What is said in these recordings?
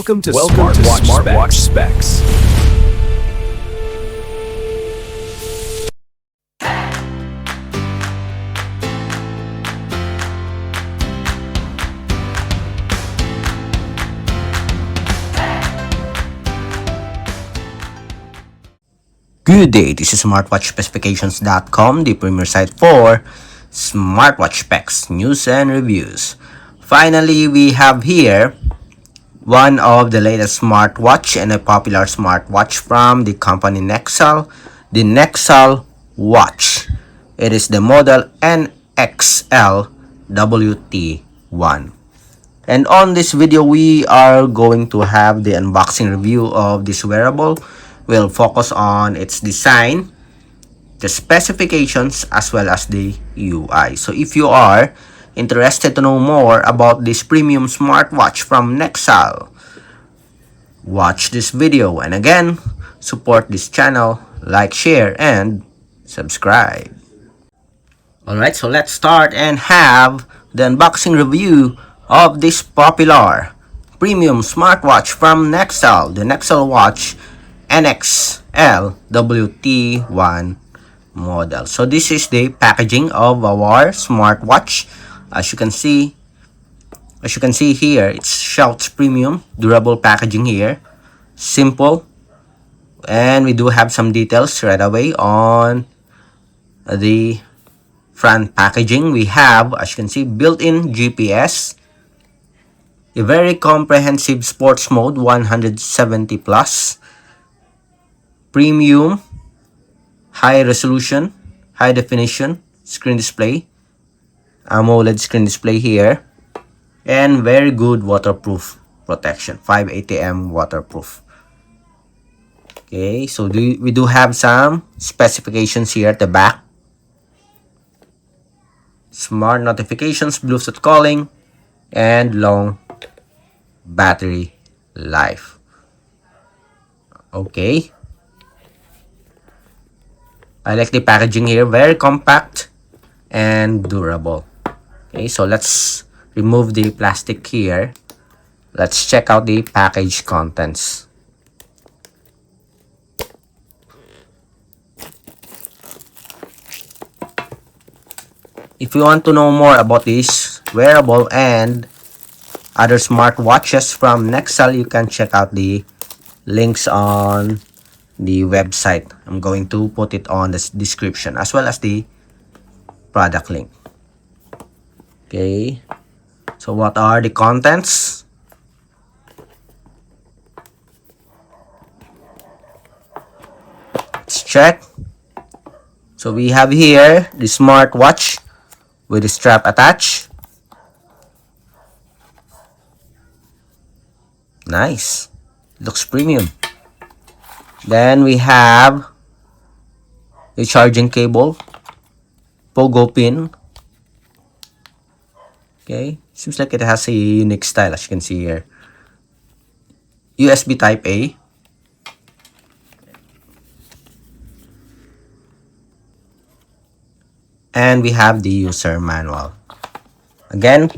Welcome to Smartwatch Specs. Good day, this is smartwatchspecifications.com, the premier site for smartwatch specs, news and reviews. Finally, we have here one of the latest smartwatch and a popular smartwatch from the company Nexal, the Nexal Watch. It is the model NXLWT1. And on this video, we are going to have the unboxing review of this wearable. We'll focus on its design, the specifications, as well as the UI. So if you are interested to know more about this premium smartwatch from Nexal, watch this video. And again, support this channel, like, share, and subscribe. Alright, so let's start and have the unboxing review of this popular premium smartwatch from Nexal, the Nexal Watch NXLWT1 model. So this is the packaging of our smartwatch. As you can see here, it shouts premium, durable packaging here, simple, and we do have some details right away on the front packaging. We have, as you can see, built-in GPS, a very comprehensive sports mode 170 plus, premium high resolution, high definition screen display, AMOLED screen display here, and very good waterproof protection, 580 waterproof. Okay, so we do have some specifications here at the back. Smart notifications, Bluetooth calling, and long battery life. Okay, I like the packaging here, very compact and durable. Okay, so let's remove the plastic here. Let's check out the package contents. If you want to know more about this wearable and other smartwatches from Nexal, you can check out the links on the website. I'm going to put it on the description as well as the product link. Okay, so what are the contents? Let's check. So we have here the smartwatch with the strap attached. Nice, looks premium. Then we have a charging cable, pogo pin. Okay, seems like it has a unique style, as you can see here. USB Type A. And we have the user manual. Again,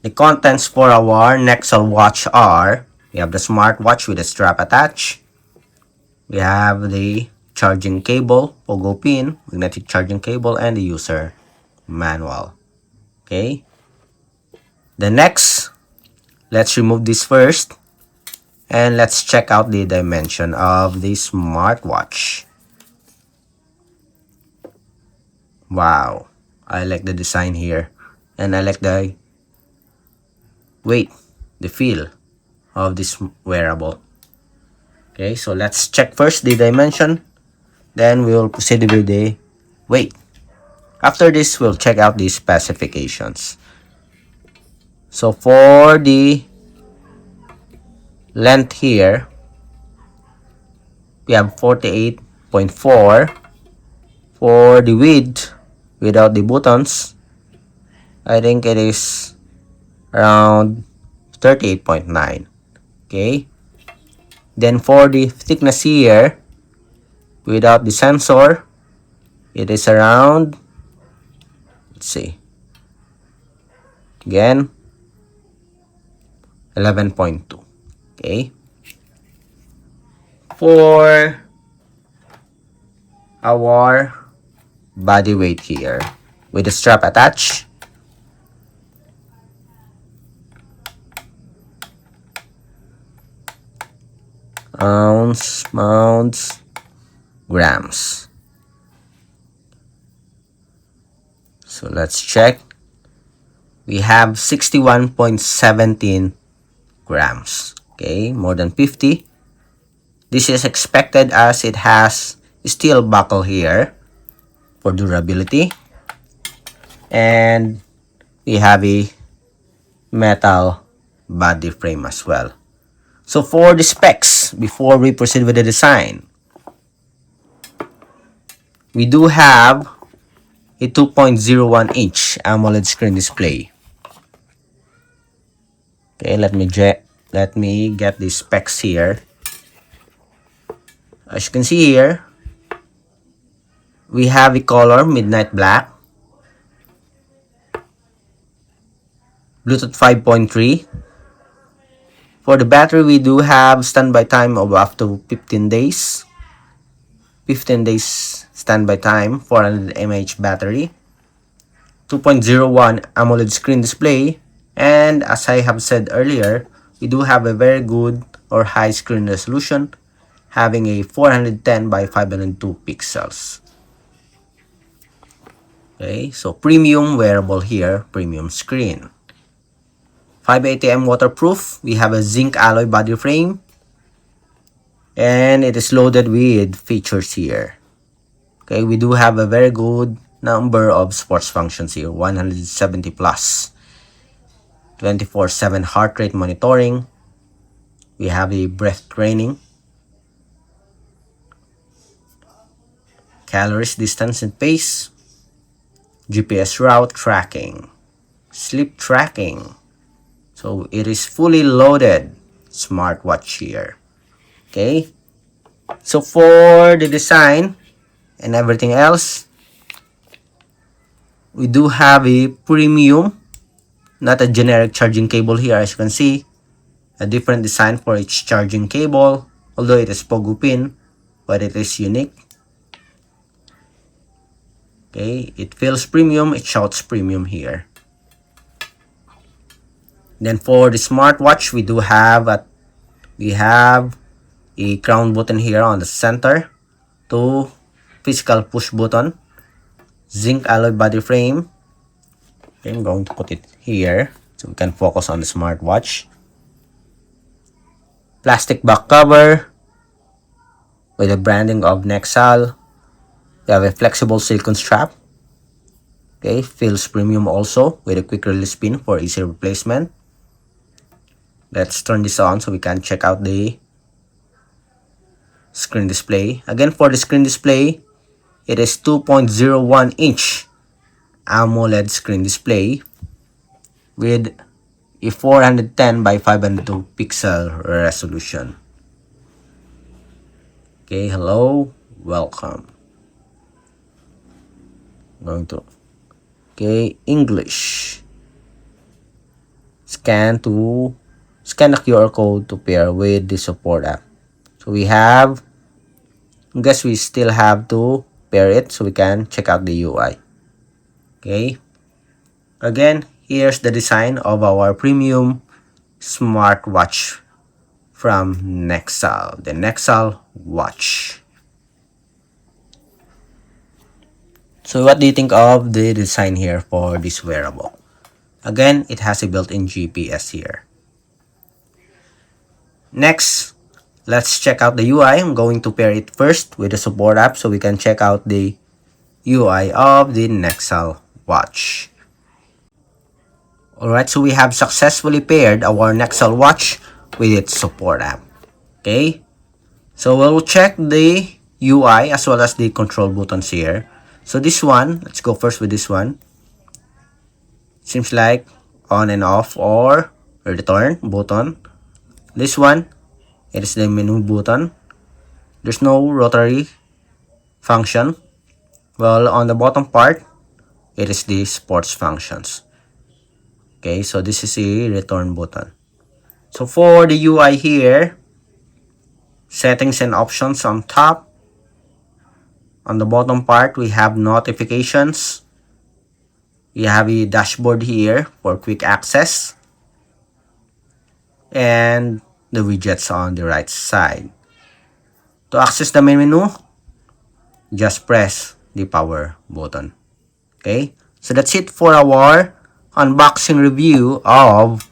the contents for our Nexal watch are: we have the smartwatch with a strap attached. We have the charging cable, pogo pin, magnetic charging cable, and the user manual. Okay. The next, let's remove this first. And let's check out the dimension of the smartwatch. Wow, I like the design here. And I like the weight, the feel of this wearable. Okay, so let's check first the dimension, then we will proceed with the weight. After this, we'll check out the specifications. So for the length here, we have 48.4. For the width without the buttons, I think it is around 38.9. Okay, then for the thickness here without the sensor, it is around, let's see, again 11.2. Okay. For our body weight here, with the strap attached, ounce, mounts, grams. So let's check. We have 61.17 grams. Okay, more than 50. This is expected as it has steel buckle here for durability. And we have a metal body frame as well. So for the specs, before we proceed with the design, we do have a 2.01 inch AMOLED screen display. Okay, let me get the specs here. As you can see here, we have a color midnight black, Bluetooth 5.3. For the battery, we do have standby time of up to 15 days. 15 days standby time, 400 mAh battery, 2.01 AMOLED screen display, and as I have said earlier, we do have a very good or high screen resolution, having a 410 by 502 pixels. Okay, so premium wearable here, premium screen. 580 waterproof. We have a zinc alloy body frame, and it is loaded with features here. Okay, we do have a very good number of sports functions here, 170 plus. 24/7 heart rate monitoring. We have a breath training, calories, distance, and pace, GPS route tracking, sleep tracking. So it is fully loaded smartwatch here. Okay, so for the design and everything else, we do have a premium, not a generic charging cable here. As you can see, a different design for each charging cable, although it is pogo pin, but it is unique. Okay, it feels premium, it shouts premium here. Then for the smartwatch, we have a crown button here on the center, 2 physical push button, zinc alloy body frame. Okay, I'm going to put it here so we can focus on the smartwatch. Plastic back cover with the branding of Nexal. We have a flexible silicone strap. Okay, feels premium also with a quick release pin for easy replacement. Let's turn this on so we can check out the screen display. Again, for the screen display, it is 2.01 inch AMOLED screen display with a 410 by 502 pixel resolution. Okay, hello, welcome. English. Scan the QR code to pair with the support app. So we have, I guess we still have to pair it so we can check out the UI. Okay, again, here's the design of our premium smartwatch from Nexal, the Nexal Watch. So what do you think of the design here for this wearable? Again, it has a built-in GPS here. Next, let's check out the UI. I'm going to pair it first with the support app so we can check out the UI of the Nexal Watch. Alright, so we have successfully paired our Nexal Watch with its support app. Okay, so we'll check the UI as well as the control buttons here. So this one, let's go first with this one. Seems like on and off or return button. This one, it is the menu button. There's no rotary function. Well, on the bottom part, it is the sports functions. Okay, so this is a return button. So for the UI here, settings and options on top. On the bottom part, we have notifications. We have a dashboard here for quick access. And the widgets on the right side. To access the main menu, just press the power button. Okay, so that's it for our unboxing review of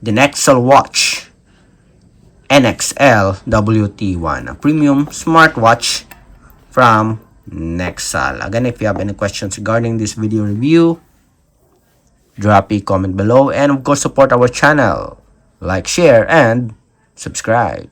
the Nexal Watch NXLWT1, a premium smartwatch from Nexal. Again, if you have any questions regarding this video review, drop a comment below, and of course support our channel. Like, share, and subscribe.